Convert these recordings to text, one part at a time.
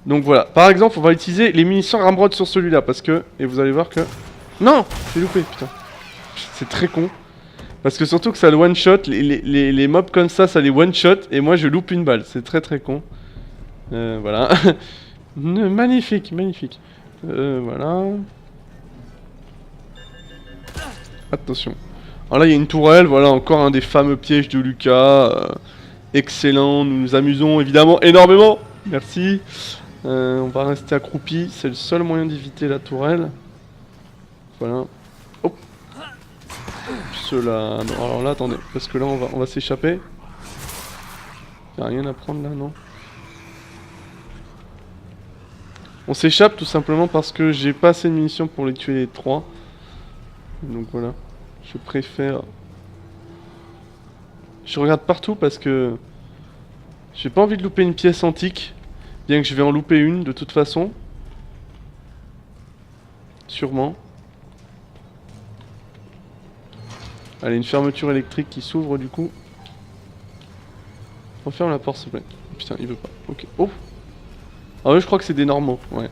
Donc voilà, par exemple on va utiliser les munitions ramrod sur celui-là parce que... Et vous allez voir que... Non, j'ai loupé, putain. C'est très con. Parce que surtout que ça le one shot, les mobs comme ça les one shot et moi je loupe une balle, c'est très très con. Voilà. Magnifique, magnifique. Voilà. Attention. Alors là il y a une tourelle, voilà encore un des fameux pièges de Lucas. Excellent, nous nous amusons évidemment énormément. Merci. On va rester accroupi, c'est le seul moyen d'éviter la tourelle. Voilà. Hop. Cela. Non, alors là attendez, parce que là on va s'échapper. Y'a rien à prendre là, non? On s'échappe tout simplement parce que j'ai pas assez de munitions pour les tuer les trois. Donc voilà. Je préfère... Je regarde partout parce que... J'ai pas envie de louper une pièce antique. Bien que je vais en louper une de toute façon. Sûrement. Allez, une fermeture électrique qui s'ouvre du coup. Referme la porte s'il te plaît. Putain, il veut pas. Ok. Oh! Ah ouais, je crois que c'est des normaux. Ouais.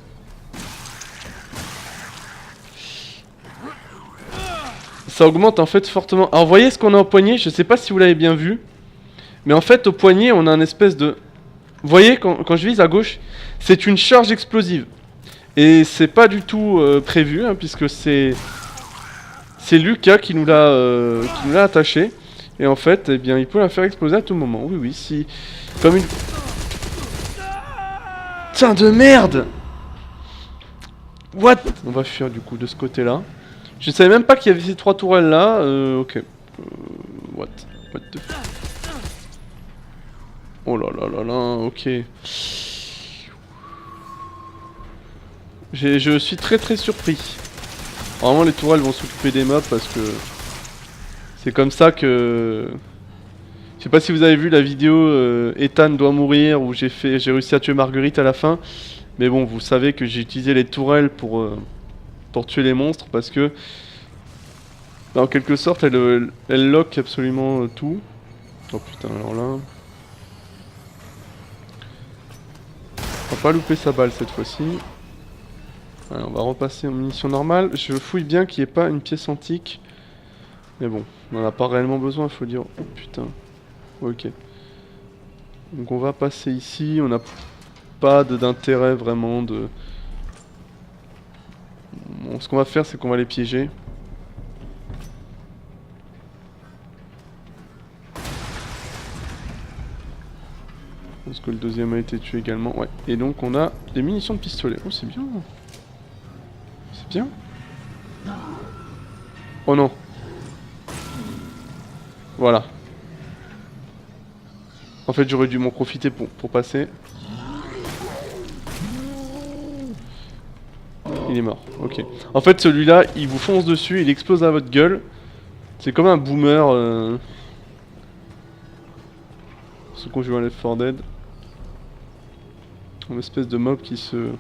Ça augmente en fait fortement. Alors vous voyez ce qu'on a au poignet, je sais pas si vous l'avez bien vu. Mais en fait au poignet on a un espèce de... Vous voyez quand je vise à gauche, c'est une charge explosive. Et c'est pas du tout prévu hein, puisque c'est Lucas qui nous l'a attaché. Et en fait eh bien il peut la faire exploser à tout moment. Oui oui si... Comme une... Putain de merde! What? On va fuir du coup de ce côté là. Je savais même pas qu'il y avait ces trois tourelles là. Ok. What the... Oh là là là là, ok. Je suis très très surpris. Vraiment les tourelles vont s'occuper des mobs parce que... C'est comme ça que... Je sais pas si vous avez vu la vidéo Ethan doit mourir où j'ai réussi à tuer Marguerite à la fin. Mais bon, vous savez que j'ai utilisé les tourelles pour tuer les monstres parce que... En quelque sorte, elle lock absolument tout. Oh putain, alors là... On va pas louper sa balle cette fois-ci. On va repasser en munitions normales. Je fouille bien qu'il n'y ait pas une pièce antique. Mais bon, on n'en a pas réellement besoin, faut dire. Oh putain. Ok. Donc on va passer ici. On n'a pas d'intérêt vraiment de... Bon, ce qu'on va faire, c'est qu'on va les piéger. Parce que le deuxième a été tué également. Ouais. Et donc on a des munitions de pistolet. Oh, c'est bien. C'est bien. Oh non. Voilà. En fait, j'aurais dû m'en profiter pour passer. Il est mort. Ok. En fait, celui-là, il vous fonce dessus, il explose à votre gueule. C'est comme un boomer. Ce qu'on joue à Left 4 Dead. Une espèce de mob qui se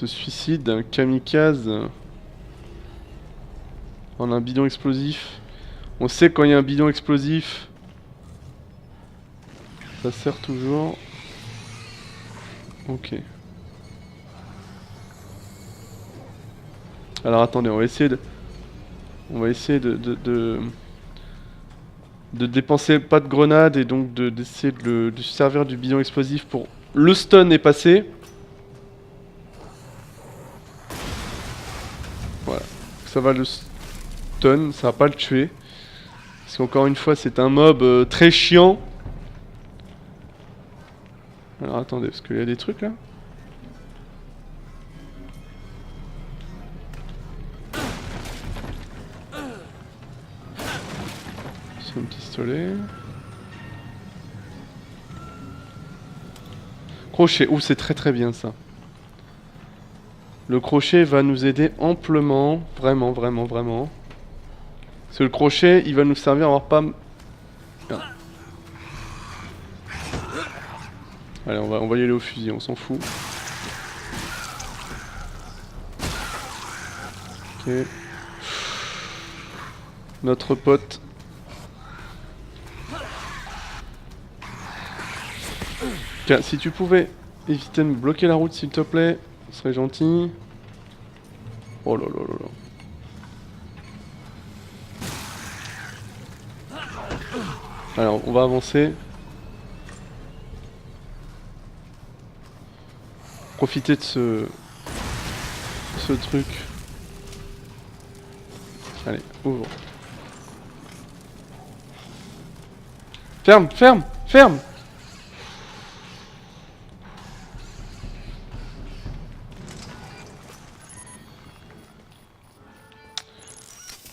suicide, un kamikaze en un bidon explosif. On sait quand il y a un bidon explosif, ça sert toujours. Ok. Alors attendez, on va essayer de dépenser pas de grenades et donc d'essayer de se servir du bidon explosif pour... Le stun est passé. Voilà. Ça va le stun, ça va pas le tuer. Parce qu'encore une fois, c'est un mob très chiant. Alors attendez, parce qu'il y a des trucs là. C'est un pistolet. Crochet, ouh c'est très très bien ça. Le crochet va nous aider amplement, vraiment, vraiment, vraiment. Parce que le crochet, il va nous servir à avoir pas... Ah. Allez, on va y aller au fusil, on s'en fout. Ok. Notre pote. Tiens, si tu pouvais éviter de me bloquer la route s'il te plaît. Ce serait gentil. Oh là là là là. Alors, on va avancer. Profiter de ce truc. Allez, ouvre. Ferme, ferme, ferme.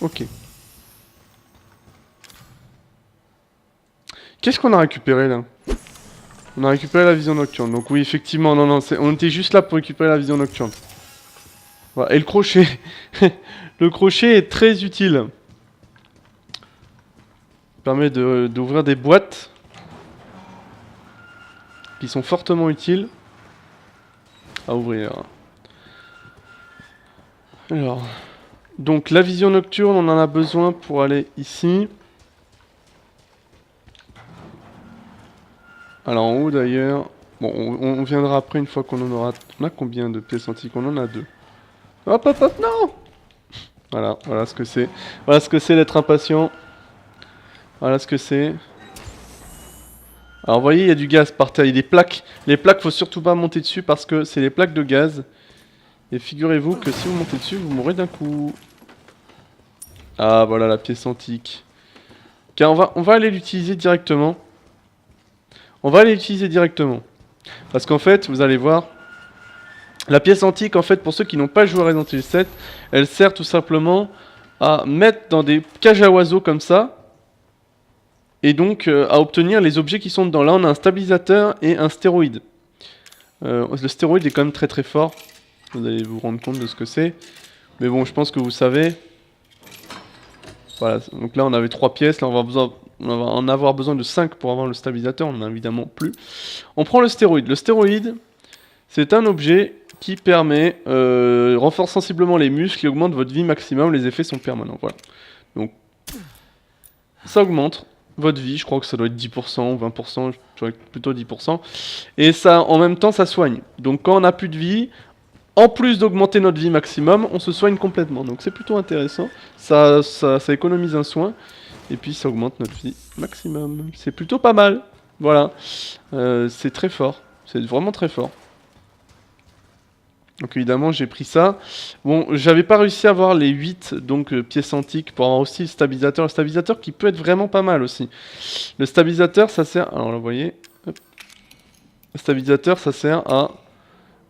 Ok. Qu'est-ce qu'on a récupéré là? On a récupéré la vision nocturne. Donc oui, effectivement, non, non, on était juste là pour récupérer la vision nocturne. Voilà. Et le crochet. Le crochet est très utile. Il permet d'ouvrir des boîtes qui sont fortement utiles à ouvrir. Alors, donc la vision nocturne, on en a besoin pour aller ici. Alors en haut d'ailleurs, bon, on viendra après une fois qu'on en aura. On a combien de pièces antiques? On en a 2. Hop hop hop, non! Voilà, voilà ce que c'est. Voilà ce que c'est d'être impatient. Voilà ce que c'est. Alors vous voyez, il y a du gaz par terre, il y a des plaques. Les plaques, faut surtout pas monter dessus parce que c'est les plaques de gaz. Et figurez-vous que si vous montez dessus, vous mourrez d'un coup. Ah voilà la pièce antique. Car on va aller l'utiliser directement. On va aller l'utiliser directement. Parce qu'en fait, vous allez voir, la pièce antique, en fait, pour ceux qui n'ont pas joué à Resident Evil 7, elle sert tout simplement à mettre dans des cages à oiseaux comme ça, et donc à obtenir les objets qui sont dedans. Là, on a un stabilisateur et un stéroïde. Le stéroïde est quand même très très fort. Vous allez vous rendre compte de ce que c'est. Mais bon, je pense que vous savez. Voilà, donc là, on avait 3 pièces. Là, on va en avoir besoin de 5 pour avoir le stabilisateur. On n'en a évidemment plus. On prend le stéroïde. Le stéroïde, c'est un objet qui permet, renforce sensiblement les muscles et augmente votre vie maximum. Les effets sont permanents. Voilà. Donc, ça augmente votre vie. Je crois que ça doit être 10% ou 20%. Je dirais plutôt 10%. Et ça, en même temps, ça soigne. Donc, quand on n'a plus de vie, en plus d'augmenter notre vie maximum, on se soigne complètement. Donc, c'est plutôt intéressant. Ça économise un soin. Et puis, ça augmente notre vie maximum. C'est plutôt pas mal. Voilà. C'est très fort. C'est vraiment très fort. Donc évidemment j'ai pris ça. Bon, j'avais pas réussi à avoir les 8 donc pièces antiques pour avoir aussi le stabilisateur. Le stabilisateur qui peut être vraiment pas mal aussi. Le stabilisateur ça sert... Alors là vous voyez... Hop. Le stabilisateur ça sert à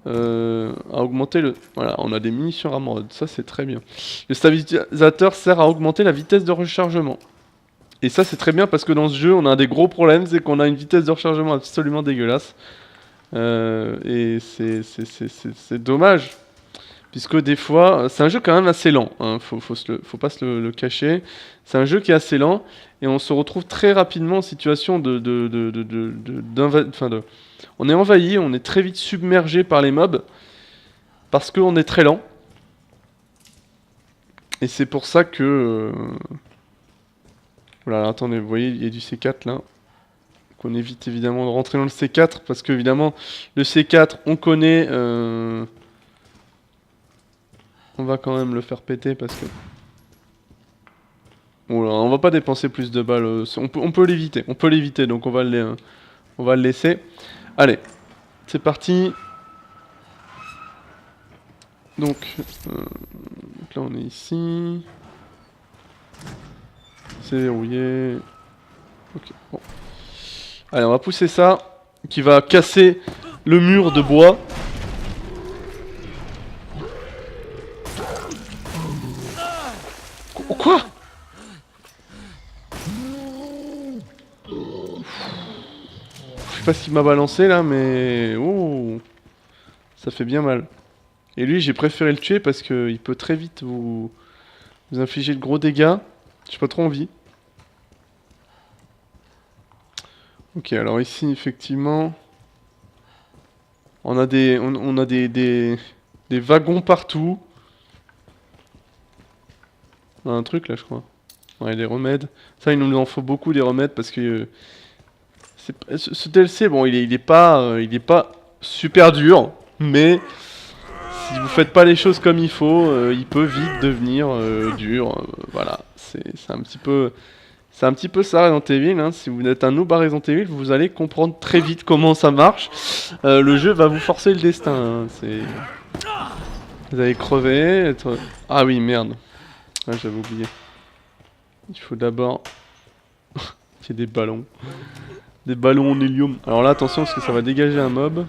augmenter le... Voilà, on a des munitions à mode, ça c'est très bien. Le stabilisateur sert à augmenter la vitesse de rechargement. Et ça c'est très bien parce que dans ce jeu on a des gros problèmes, c'est qu'on a une vitesse de rechargement absolument dégueulasse. Et c'est dommage, puisque des fois, c'est un jeu quand même assez lent, hein, faut pas se le cacher. C'est un jeu qui est assez lent, et on se retrouve très rapidement en situation on est envahi, on est très vite submergé par les mobs, parce qu'on est très lent. Et c'est pour ça que... Voilà, attendez, vous voyez, il y a du C4 là. Qu'on évite évidemment de rentrer dans le C4 parce que évidemment le C4 on connaît, on va quand même le faire péter parce que voilà, on va pas dépenser plus de balles, on peut l'éviter, donc on va le laisser. Allez, c'est parti. Donc là on est ici, c'est verrouillé. Ok, bon. Allez, on va pousser ça, qui va casser le mur de bois. Quoi? Je sais pas ce qu'il m'a balancé là, mais... Oh, ça fait bien mal. Et lui, j'ai préféré le tuer parce qu'il peut très vite vous infliger de gros dégâts. J'ai pas trop envie. Ok, alors ici, effectivement, on a des wagons partout. On a un truc là, je crois. Ouais, des remèdes. Ça, il nous en faut beaucoup des remèdes parce que ce DLC, bon, il est pas super dur, mais si vous faites pas les choses comme il faut, il peut vite devenir dur. Voilà, c'est un petit peu... C'est un petit peu ça Resident Evil, hein. Si vous êtes un noob à Resident Evil, vous allez comprendre très vite comment ça marche. Le jeu va vous forcer le destin, hein. Vous allez crever, être... Ah oui, merde. Ah, j'avais oublié. Il faut d'abord... qu'il y ait des ballons. Des ballons en hélium. Alors là, attention, parce que ça va dégager un mob.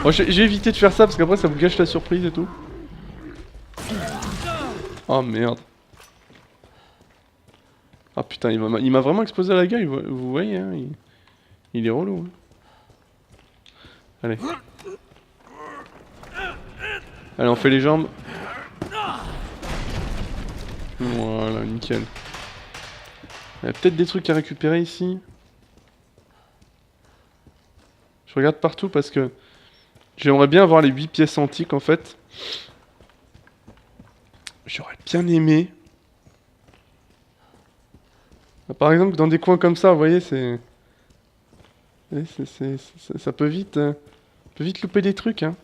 Oh, j'ai évité de faire ça, parce qu'après, ça vous gâche la surprise et tout. Oh, merde. Ah putain, il m'a vraiment explosé à la gueule, vous voyez, hein, il est relou. Hein. Allez. Allez, on fait les jambes. Voilà, nickel. Il y a peut-être des trucs à récupérer ici. Je regarde partout parce que j'aimerais bien avoir les 8 pièces antiques en fait. J'aurais bien aimé. Par exemple, dans des coins comme ça, vous voyez, c'est... Ça peut vite louper des trucs, hein.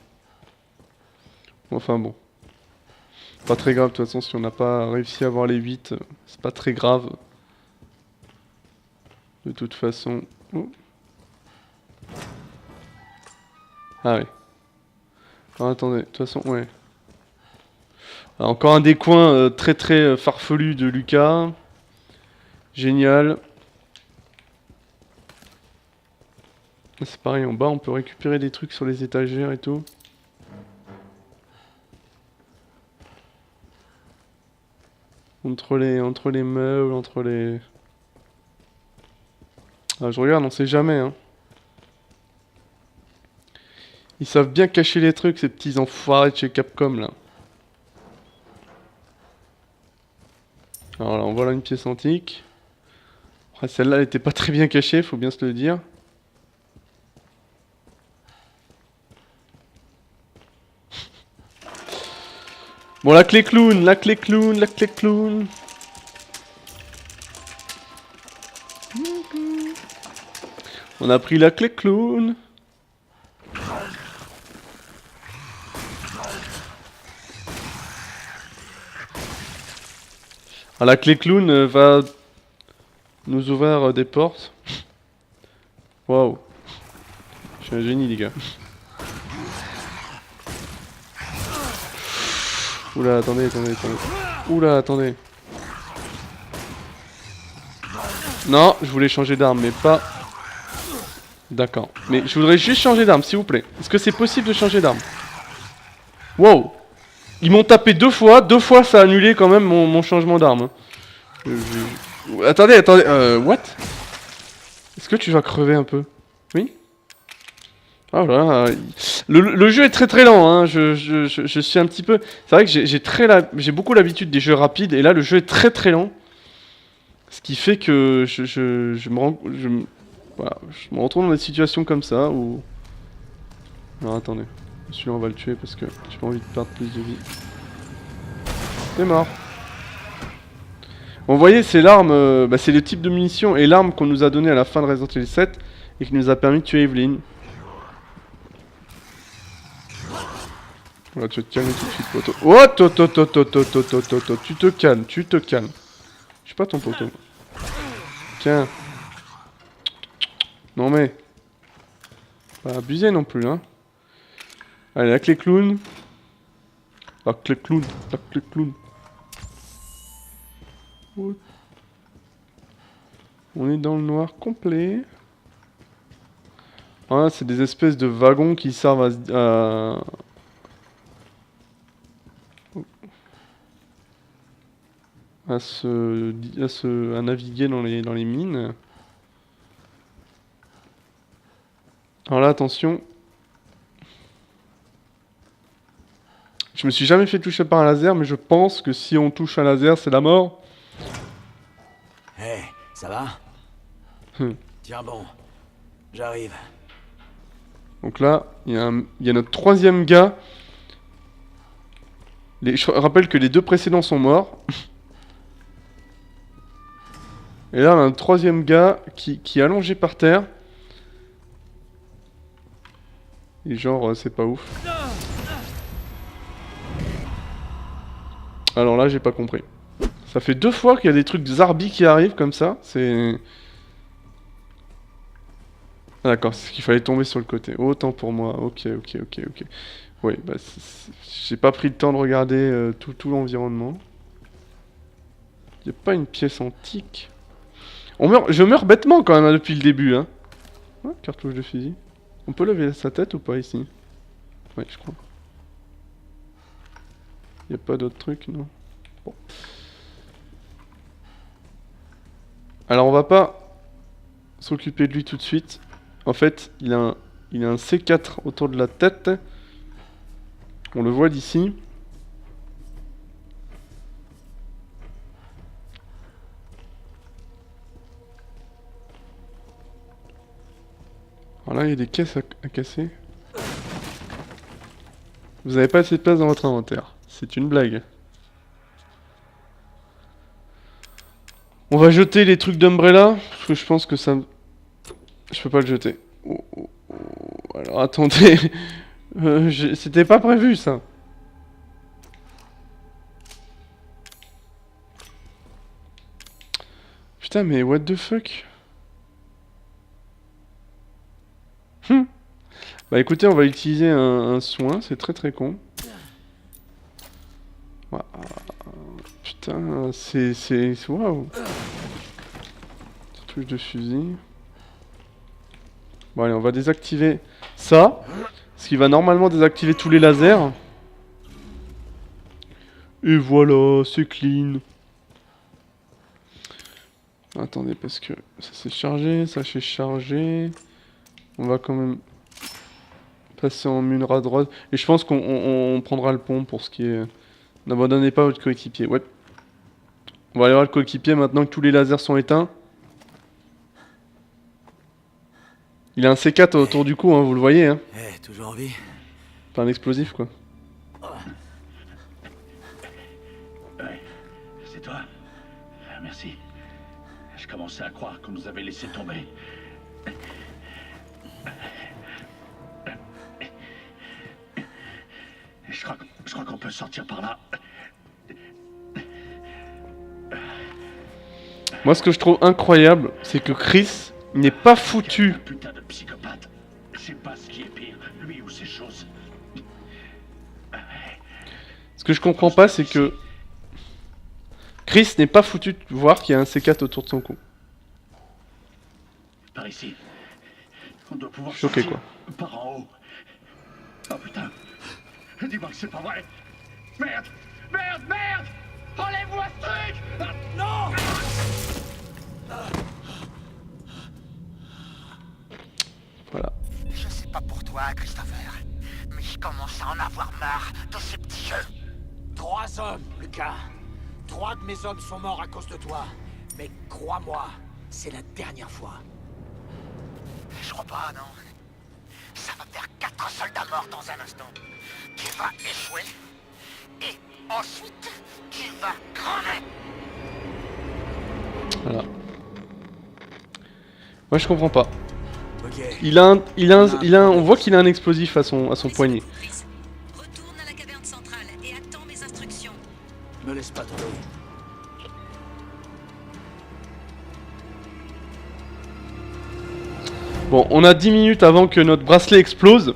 Enfin bon. Pas très grave, de toute façon, si on n'a pas réussi à avoir les 8, c'est pas très grave. De toute façon... Oh. Ah oui. Alors, attendez, de toute façon, ouais. Alors, encore un des coins très farfelus de Lucas. Génial. C'est pareil, en bas, on peut récupérer des trucs sur les étagères et tout. Entre les meubles, entre les... Ah, je regarde, on sait jamais, hein. Ils savent bien cacher les trucs, ces petits enfoirés de chez Capcom, là. Alors là, on voit là une pièce antique. Après, celle-là, elle était pas très bien cachée, faut bien se le dire. Bon, la clé clown, la clé clown, la clé clown. On a pris la clé clown. Ah, la clé clown va nous ouvrir des portes. Waouh. Je suis un génie, les gars. Oula, attendez. Oula, attendez. Non, je voulais changer d'arme, mais pas... D'accord. Mais je voudrais juste changer d'arme, s'il vous plaît. Est-ce que c'est possible de changer d'arme? Wow. Ils m'ont tapé 2 fois. 2 fois, ça a annulé quand même mon changement d'arme. Attendez. What? Est-ce que tu vas crever un peu? Oui? Ah voilà, le jeu est très lent, hein. Je suis un petit peu... C'est vrai que j'ai beaucoup l'habitude des jeux rapides, et là le jeu est très lent. Ce qui fait que voilà, je me retrouve dans des situations comme ça où... Alors attendez, celui-là on va le tuer parce que j'ai pas envie de perdre plus de vie. C'est mort. Bon, vous voyez, c'est l'arme, c'est le type de munition et l'arme qu'on nous a donné à la fin de Resident Evil 7 et qui nous a permis de tuer Evelyn. Voilà, tu vas te calmer tout de suite, poteau. Oh, tu te calmes. Je suis pas ton poteau. Tiens. Non mais... Pas abuser non plus, hein. Allez, la clé clown. La clé clown. Oh. On est dans le noir complet. Voilà, c'est des espèces de wagons qui servent à naviguer dans les mines. Alors là, attention. Je me suis jamais fait toucher par un laser, mais je pense que si on touche un laser, c'est la mort. Hey, ça va? Tiens bon, j'arrive. Donc là, il y a notre 3e gars. Je rappelle que les 2 précédents sont morts. Et là, on a un 3e gars qui est allongé par terre. Et genre, c'est pas ouf. Alors là, j'ai pas compris. Ça fait 2 fois qu'il y a des trucs zarbi qui arrivent comme ça. C'est... Ah, d'accord, c'est ce qu'il fallait tomber sur le côté. Autant pour moi. Ok. Oui, bah, j'ai pas pris le temps de regarder tout l'environnement. Y a pas une pièce antique? Je meurs bêtement quand même hein, depuis le début. Hein. Ouais, cartouche de fusil. On peut lever sa tête ou pas ici? Ouais, je crois. Y a pas d'autres trucs, non? Bon. Alors on va pas s'occuper de lui tout de suite. En fait, il a un C4 autour de la tête. On le voit d'ici. Alors là, il y a des caisses à casser. Vous avez pas assez de place dans votre inventaire. C'est une blague. On va jeter les trucs d'Umbrella, parce que je pense que ça... Je peux pas le jeter. Oh. Alors attendez... C'était pas prévu ça. Putain mais what the fuck. Bah écoutez, on va utiliser un soin, c'est très con. Ouah, putain, c'est... Waouh. Touche de fusil. Bon allez, on va désactiver ça. Ce qui va normalement désactiver tous les lasers. Et voilà, c'est clean. Attendez, parce que ça s'est chargé, ça s'est chargé. On va quand même passer en munra droite. Et je pense qu'on prendra le pont pour ce qui est... N'abandonnez pas votre coéquipier. Ouais. On va aller voir le coéquipier maintenant que tous les lasers sont éteints. Il a un C4 autour du cou, hein, vous le voyez. Hein. Toujours en vie? Pas un explosif, quoi. Ouais, c'est toi? Merci. Je commençais à croire qu'on nous avait laissé tomber. Je crois qu'on peut sortir par là. Moi, ce que je trouve incroyable, c'est que Chris n'est pas foutu. Putain de psychopathe. Je sais pas ce qui est pire, lui ou ces choses. Ce que je comprends pas, c'est que Chris n'est pas foutu de voir qu'il y a un C4 autour de son cou. Par ici. On doit pouvoir Choqué, sortir quoi. par en haut. Oh putain. Dis-moi que c'est pas vrai. Merde. Enlève-moi ce truc. Non. Voilà. Je sais pas pour toi, Christopher, mais je commence à en avoir marre de ces petits jeux. 3 hommes, Lucas. 3 de mes hommes sont morts à cause de toi. Mais crois-moi, c'est la dernière fois. Je crois pas, non. Ça va faire 4 soldats morts dans un instant. Tu vas échouer, et ensuite, tu vas crever. Voilà. Moi, je comprends pas. Ok. On voit qu'il a un explosif à son poignet. Retourne à la caverne centrale et attends mes instructions. Me laisse pas tomber. Bon, on a 10 minutes avant que notre bracelet explose.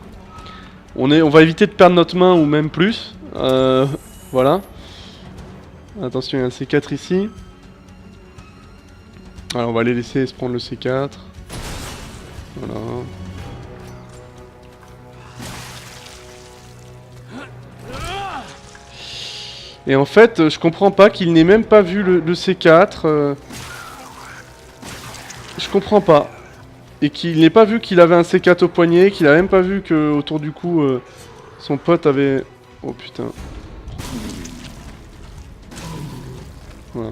On va éviter de perdre notre main ou même plus. Voilà. Attention, il y a un C4 ici. Alors, on va les laisser se prendre le C4. Voilà. Et en fait, je comprends pas qu'il n'ait même pas vu le C4. Je comprends pas. Et qu'il n'ait pas vu qu'il avait un C4 au poignet, qu'il a même pas vu que autour du cou, son pote avait... Oh putain. Voilà.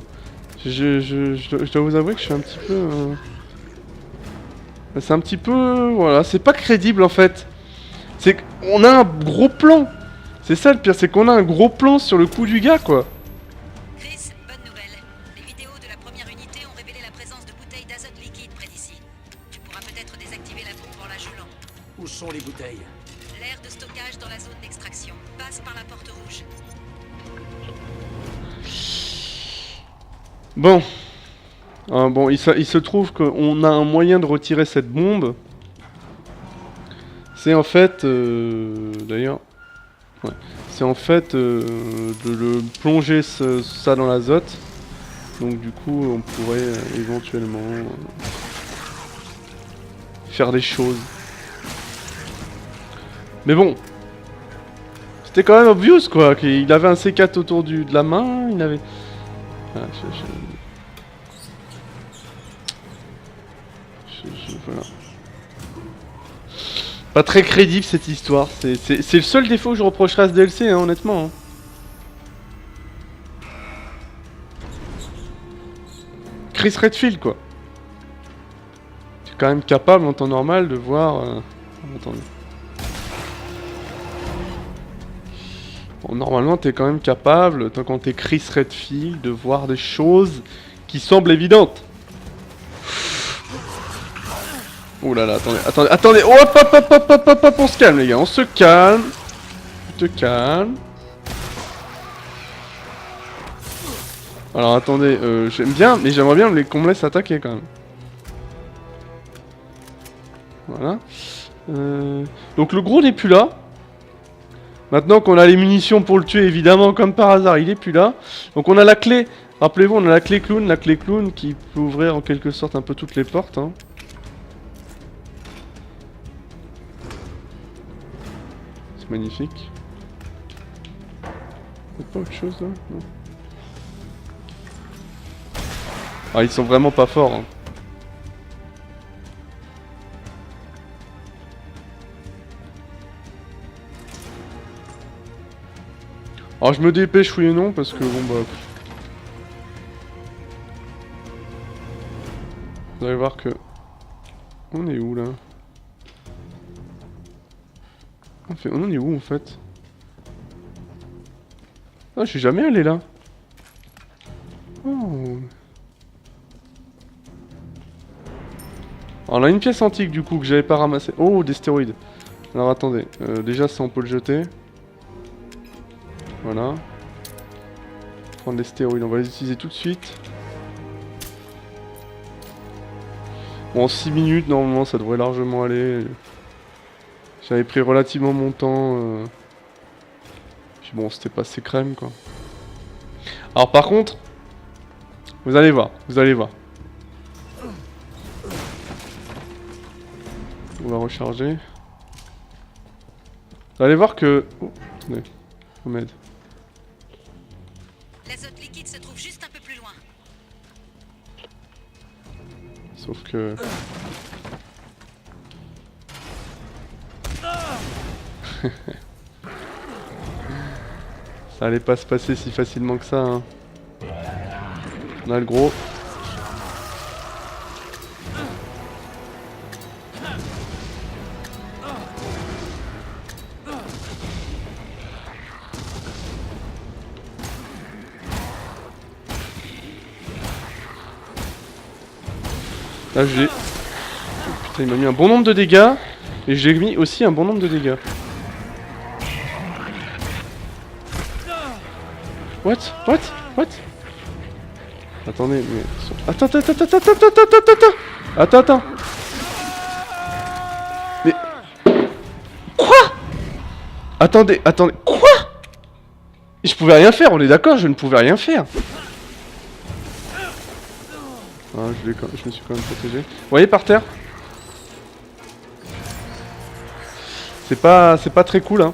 Je dois vous avouer que je suis un petit peu... C'est un petit peu... Voilà, c'est pas crédible en fait. C'est qu'on a un gros plan. C'est ça le pire, c'est qu'on a un gros plan sur le coup du gars quoi. Chris, bonne nouvelle. Les vidéos de la première unité ont révélé la présence de bouteilles d'azote liquide près d'ici. Tu pourras peut-être désactiver la bombe en la gelant. Où sont les bouteilles? L'aire de stockage dans la zone d'extraction. Passe par la porte rouge. Bon. Bon, il se trouve qu'on a un moyen de retirer cette bombe. C'est en fait... D'ailleurs... Ouais. C'est en fait de le plonger ça dans l'azote. Donc du coup, on pourrait éventuellement faire des choses. Mais bon, c'était quand même obvious quoi, qu'il avait un C4 autour de la main, il avait... Ah, voilà. Pas très crédible cette histoire, c'est le seul défaut que je reprocherais à ce DLC, hein, honnêtement. Hein. Chris Redfield quoi. Tu es quand même capable en temps normal de voir... Attendez. Bon, normalement t'es quand même capable, tant quand t'es Chris Redfield, de voir des choses qui semblent évidentes. Oh là là, attendez, oh, hop, on se calme les gars, on se calme. Tu te calmes. Alors attendez, j'aime bien, mais j'aimerais bien qu'on me laisse attaquer quand même. Voilà. Donc le gros n'est plus là. Maintenant qu'on a les munitions pour le tuer, évidemment, comme par hasard, il est plus là. Donc on a la clé, rappelez-vous, on a la clé clown qui peut ouvrir en quelque sorte un peu toutes les portes. Hein. C'est magnifique. Y'a pas autre chose là? Non. Ah, ils sont vraiment pas forts. Hein. Alors je me dépêche oui et non parce que bon bah... Vous allez voir que... On est où là? On est où en fait? Ah je suis jamais allé là. Oh. Alors on a une pièce antique du coup que j'avais pas ramassée. Oh des stéroïdes. Alors attendez, déjà ça on peut le jeter. Voilà. Prendre les stéroïdes, on va les utiliser tout de suite. Bon, en 6 minutes, normalement, ça devrait largement aller. J'avais pris relativement mon temps. Puis bon, c'était pas assez crème, quoi. Alors par contre, vous allez voir, On va recharger. Vous allez voir que... Oh, attendez, on m'aide. L'azote liquide se trouve juste un peu plus loin. Sauf que... Ça allait pas se passer si facilement que ça. Hein. On a le gros. Là j'ai... Putain il m'a mis un bon nombre de dégâts. Et j'ai mis aussi un bon nombre de dégâts. What? Attendez, mais... Attends. Mais... Quoi? Attendez, quoi? Je pouvais rien faire, on est d'accord, je ne pouvais rien faire. Ah, je me suis quand même protégé. Vous voyez par terre? C'est pas très cool hein.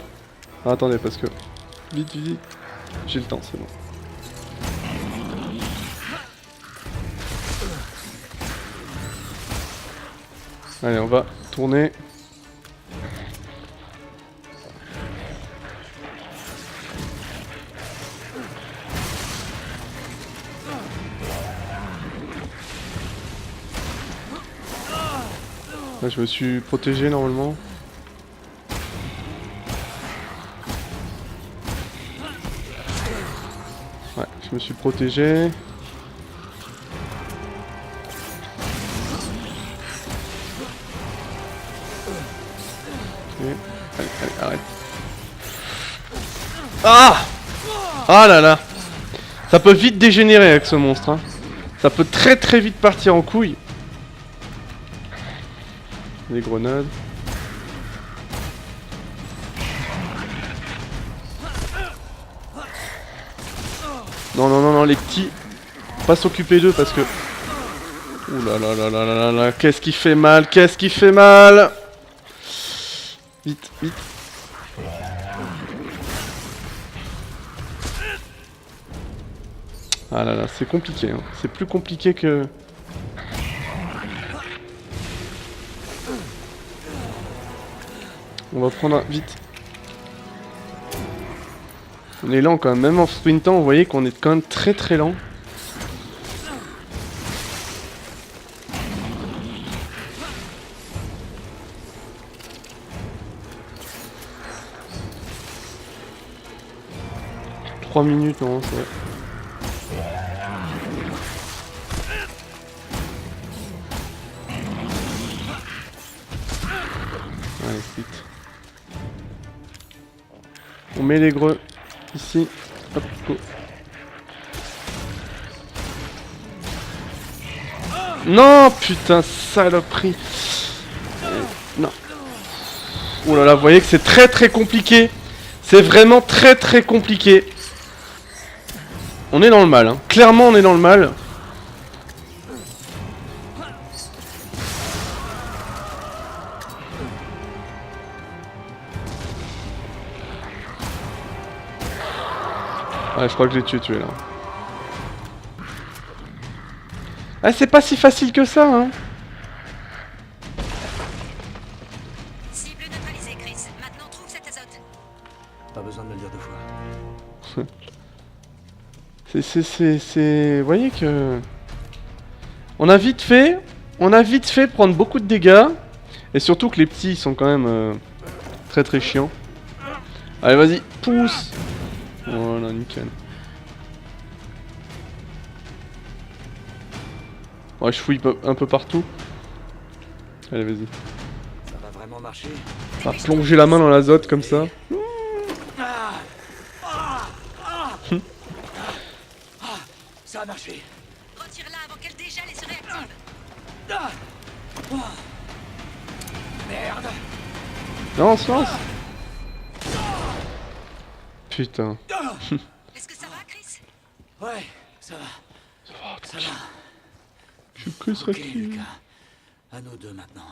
Ah, attendez parce que... Vite. J'ai le temps, c'est bon. Allez, on va tourner. Là, je me suis protégé normalement. Ouais, je me suis protégé. Ok. allez, arrête. Ah! Ah là là! Ça peut vite dégénérer avec ce monstre, hein. Ça peut très très vite partir en couille. Les grenades. Non, non, non, non, les petits. Pas s'occuper d'eux parce que... Ouh là là là là là là là, qu'est-ce qui fait mal, qu'est-ce qui fait mal! Vite, vite. Ah là là, c'est compliqué, hein. C'est plus compliqué que... On va prendre un... Vite. On est lent quand même, même en sprintant, vous voyez qu'on est quand même très très lent. Trois minutes, non, c'est vrai. Allez, vite. On met les greux ici. Hop, go. Non, putain, saloperie. Non. Oh là là, vous voyez que c'est très très compliqué. C'est vraiment très très compliqué. On est dans le mal, hein. Clairement on est dans le mal. Ouais, je crois que je l'ai tué là. Ah, c'est pas si facile que ça, hein. Cible neutralisée, Chris. Maintenant trouve cet azote. Pas besoin de me le dire deux fois. Vous voyez que... On a vite fait prendre beaucoup de dégâts. Et surtout que les petits, ils sont quand même très très chiants. Allez, vas-y, pousse. Voilà, nickel. Ouais, je fouille un peu partout. Allez, vas-y. Ça va vraiment marcher? On va plonger la main dans l'azote comme ça. Ça a marché. Retire-la avant qu'elle dégèle et se réactive. Merde. Non, on se lance. Putain. Est-ce que ça va, Chris? Ouais, ça va. Ça va. Je suis plus Ok, tranquille. Lucas. À nous deux maintenant.